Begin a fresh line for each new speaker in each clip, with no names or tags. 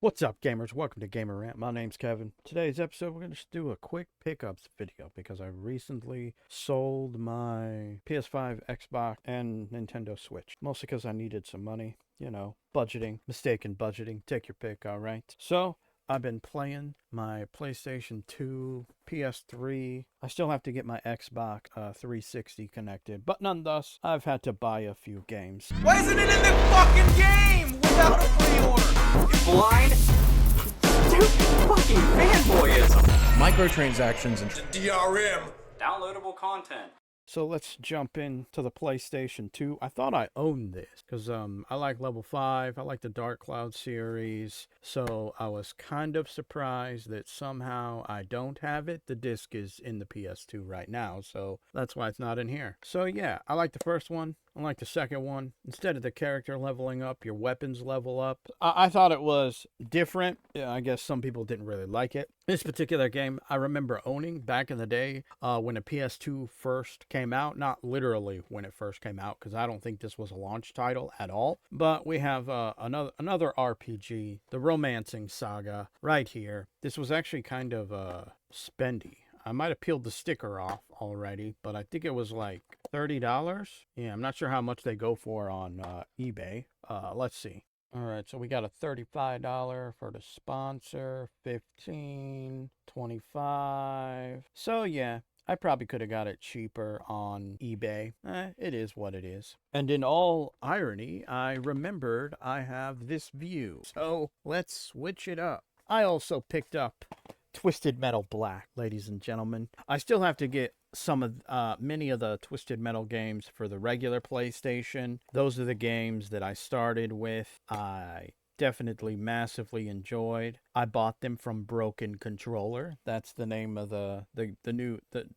What's up, gamers? Welcome to Gamer Rant. My name's Kevin. Today's episode, we're going to just do a quick pickups video because I recently sold my PS5, Xbox, and Nintendo Switch. Mostly because I needed some money. You know, budgeting, mistaken budgeting. Take your pick, all right? So, I've been playing my PlayStation 2, PS3. I still have to get my Xbox 360 connected, but nonetheless, I've had to buy a few games.
Why isn't it in the fucking game without a pre-order? You blind? Stupid fucking fanboyism.
Microtransactions and
DRM. Downloadable content.
So let's jump into the PlayStation 2. I thought I owned this because I like Level 5. I like the Dark Cloud series. So I was kind of surprised that somehow I don't have it. The disc is in the PS2 right now, so that's why it's not in here. So yeah, I like the first one. I like the second one. Instead of the character leveling up, your weapons level up. I thought it was different. Yeah, I guess some people didn't really like it. This particular game, I remember owning back in the day when the PS2 first came out. Not literally when it first came out, because I don't think this was a launch title at all. But we have another RPG, the Romancing Saga, right here. This was actually kind of spendy. I might have peeled the sticker off already, but I think it was like $30. Yeah, I'm not sure how much they go for on eBay. Let's see. All right, so we got a $35 for the sponsor, $15, $25. So yeah, I probably could have got it cheaper on eBay. It is what it is. And in all irony, I remembered I have this view. So let's switch it up. I also picked up Twisted Metal Black, ladies and gentlemen. I still have to get some of many of the Twisted Metal games for the regular PlayStation. Those are the games that I started with. I definitely massively enjoyed. I bought them from Broken Controller. That's the name of the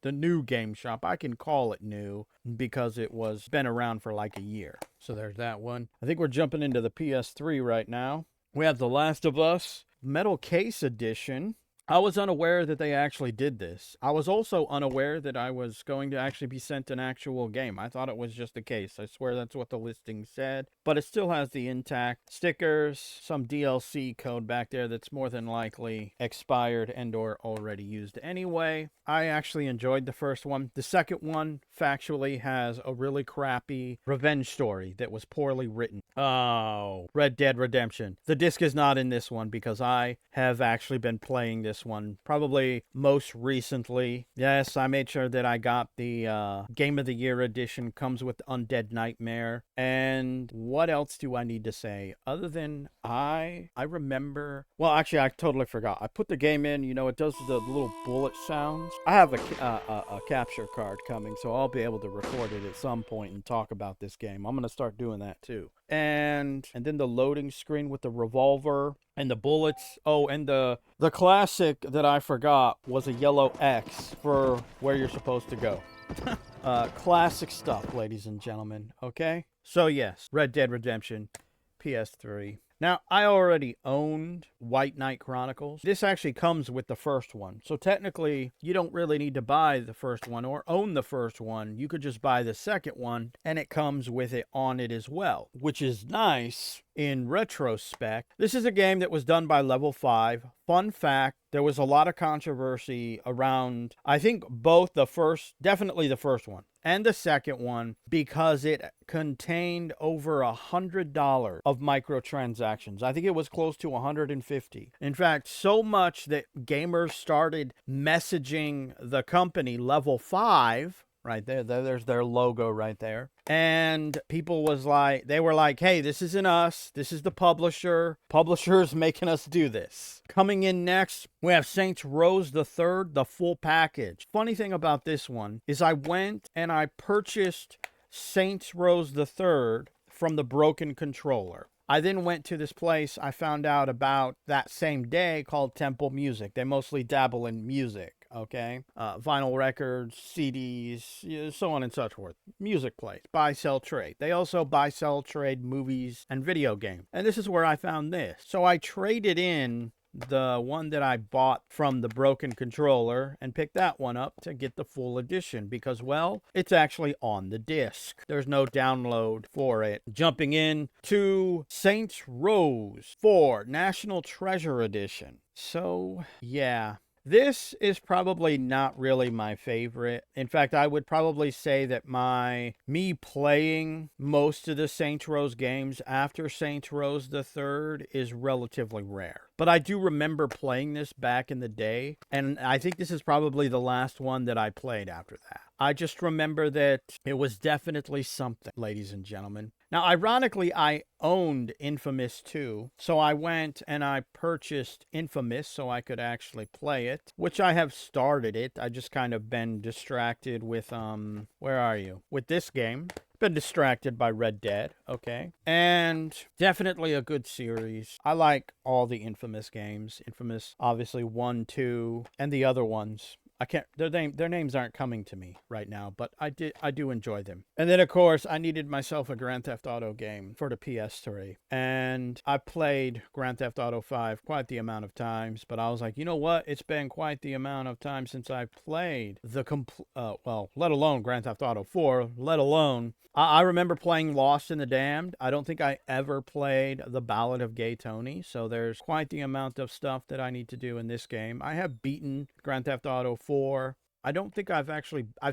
new game shop. I can call it new because it was been around for like a year. So there's that one. I think we're jumping into the PS3 right now. We have The Last of Us Metal Case Edition. I was unaware that they actually did this. I was also unaware that I was going to actually be sent an actual game. I thought it was just a case. I swear that's what the listing said. But it still has the intact stickers, some DLC code back there that's more than likely expired and or already used anyway. I actually enjoyed the first one. The second one factually has a really crappy revenge story that was poorly written. Oh, Red Dead Redemption. The disc is not in this one because I have actually been playing this one probably most recently. Yes, I made sure that I got the Game of the Year edition. Comes with Undead Nightmare. And what else do I need to say other than I remember, well, actually I totally forgot. I put the game in, you know, it does the little bullet sounds. I have a capture card coming, so I'll be able to record it at some point and talk about this game. I'm going to start doing that too. And then the loading screen with the revolver and the bullets. Oh, and the classic that I forgot was a yellow X for where you're supposed to go. Classic stuff, ladies and gentlemen. Okay? So yes, Red Dead Redemption, PS3. Now, I already owned White Knight Chronicles. This actually comes with the first one. So technically, you don't really need to buy the first one or own the first one. You could just buy the second one, and it comes with it on it as well, which is nice in retrospect. This is a game that was done by Level 5. Fun fact, there was a lot of controversy around, I think, both definitely the first one and the second one, because it contained over $100 of microtransactions. I think it was close to 150. In fact, so much that gamers started messaging the company Level 5. Right there, there's their logo right there. And people they were like, hey, this isn't us. This is the publisher. Publisher's making us do this. Coming in next, we have Saints Row the Third, the full package. Funny thing about this one is I went and I purchased Saints Row the Third from the Broken Controller. I then went to this place I found out about that same day called Temple Music. They mostly dabble in music. Okay, vinyl records, CDs, so on and so forth. Music place, buy, sell, trade. They also buy, sell, trade movies and video games. And this is where I found this. So I traded in the one that I bought from the broken controller and picked that one up to get the full edition because, well, it's actually on the disc. There's no download for it. Jumping in to Saints Row 4 National Treasure Edition. So, yeah. This is probably not really my favorite. In fact, I would probably say that me playing most of the Saints Row games after Saints Row the Third is relatively rare. But I do remember playing this back in the day, and I think this is probably the last one that I played after that. I just remember that it was definitely something, ladies and gentlemen. Now, ironically, I owned Infamous 2, so I went and I purchased Infamous so I could actually play it, which I have started it. I just kind of been distracted with, where are you? With this game. Been distracted by Red Dead, okay? And definitely a good series. I like all the Infamous games. Infamous, obviously, 1, 2, and the other ones. I can't, their names aren't coming to me right now, but I do enjoy them. And then, of course, I needed myself a Grand Theft Auto game for the PS3. And I played Grand Theft Auto 5 quite the amount of times, but I was like, you know what? It's been quite the amount of time since I played the let alone Grand Theft Auto 4, let alone I remember playing Lost in the Damned. I don't think I ever played The Ballad of Gay Tony, so there's quite the amount of stuff that I need to do in this game. I have beaten Grand Theft Auto 4. I don't think I've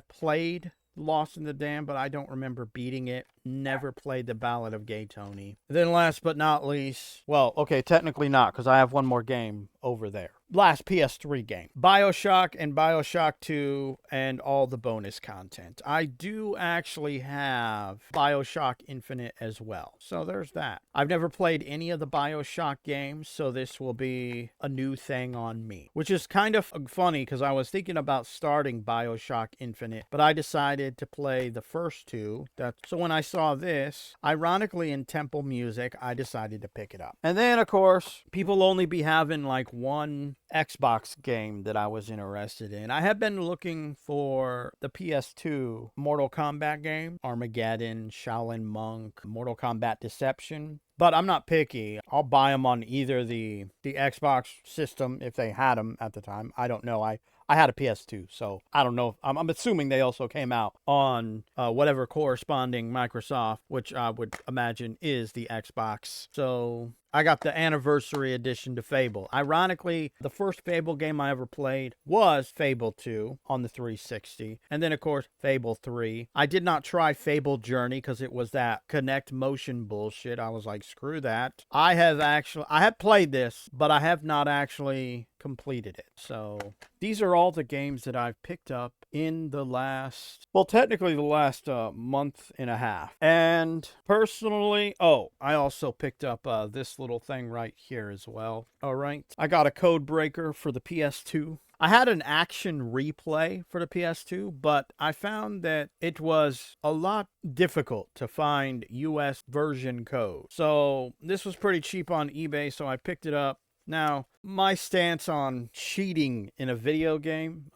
played Lost in the Damned, but I don't remember beating it. Never played The Ballad of Gay Tony. Then last but not least, well, okay, technically not, because I have one more game over there. Last PS3 game. BioShock and BioShock 2 and all the bonus content. I do actually have BioShock Infinite as well. So there's that. I've never played any of the BioShock games, so this will be a new thing on me. Which is kind of funny because I was thinking about starting BioShock Infinite, but I decided to play the first two. So when I saw this, ironically in Temple Music, I decided to pick it up. And then, of course, people only be having like one Xbox game that I was interested in. I have been looking for the PS2 Mortal Kombat game, Armageddon, Shaolin Monk, Mortal Kombat Deception. But I'm not picky. I'll buy them on either the Xbox system if they had them at the time. I don't know. I had a PS2, so I don't know. I'm assuming they also came out on whatever corresponding Microsoft, which I would imagine is the Xbox. So I got the anniversary edition to Fable. Ironically, the first Fable game I ever played was Fable 2 on the 360. And then, of course, Fable 3. I did not try Fable Journey because it was that Connect motion bullshit. I was like, screw that. I have played this, but I have not actually completed it. So these are all the games that I've picked up in the last, well, technically the last month and a half. And personally, I also picked up this little thing right here as well. All right. I got a code breaker for the PS2. I had an action replay for the PS2, but I found that it was a lot difficult to find US version code. So this was pretty cheap on eBay, so I picked it up. Now, my stance on cheating in a video game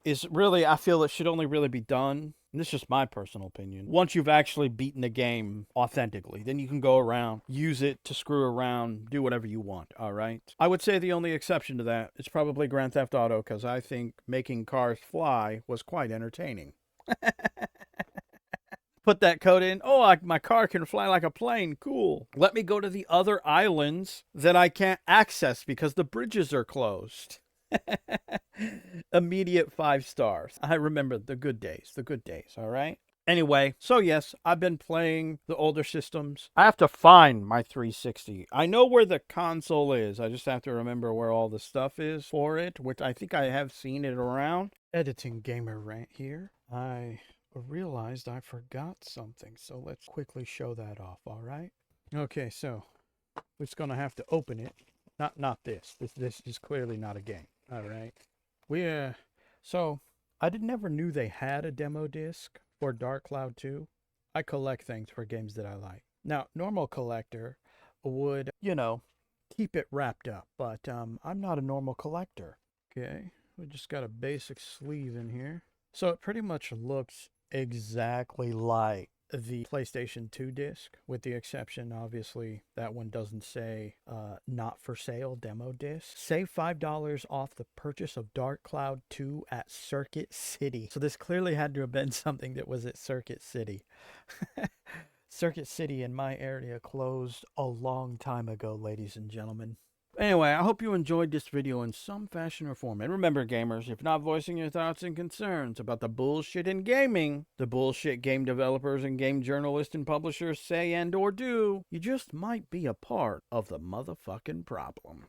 is really, I feel it should only really be done, and this is just my personal opinion, once you've actually beaten the game authentically. Then you can go around, use it to screw around, do whatever you want, all right? I would say the only exception to that is probably Grand Theft Auto, because I think making cars fly was quite entertaining. Put that code in. Oh, my car can fly like a plane. Cool. Let me go to the other islands that I can't access because the bridges are closed. Immediate 5 stars. I remember the good days, all right? Anyway, so yes, I've been playing the older systems. I have to find my 360. I know where the console is. I just have to remember where all the stuff is for it, which I think I have seen it around. Editing gamer rant here. I realized I forgot something, so let's quickly show that off, all right? Okay, so we're just gonna have to open it. Not this. This is clearly not a game. All right. So I never knew they had a demo disc for Dark Cloud 2. I collect things for games that I like. Now, normal collector would, keep it wrapped up, but I'm not a normal collector. Okay, we just got a basic sleeve in here. So it pretty much looks exactly like the PlayStation 2 disc, with the exception, obviously, that one doesn't say not for sale demo disc. Save $5 off the purchase of Dark Cloud 2 at Circuit City. So this clearly had to have been something that was at Circuit City. Circuit City in my area closed a long time ago, ladies and gentlemen. Anyway, I hope you enjoyed this video in some fashion or form. And remember, gamers, if not voicing your thoughts and concerns about the bullshit in gaming, the bullshit game developers and game journalists and publishers say and or do, you just might be a part of the motherfucking problem.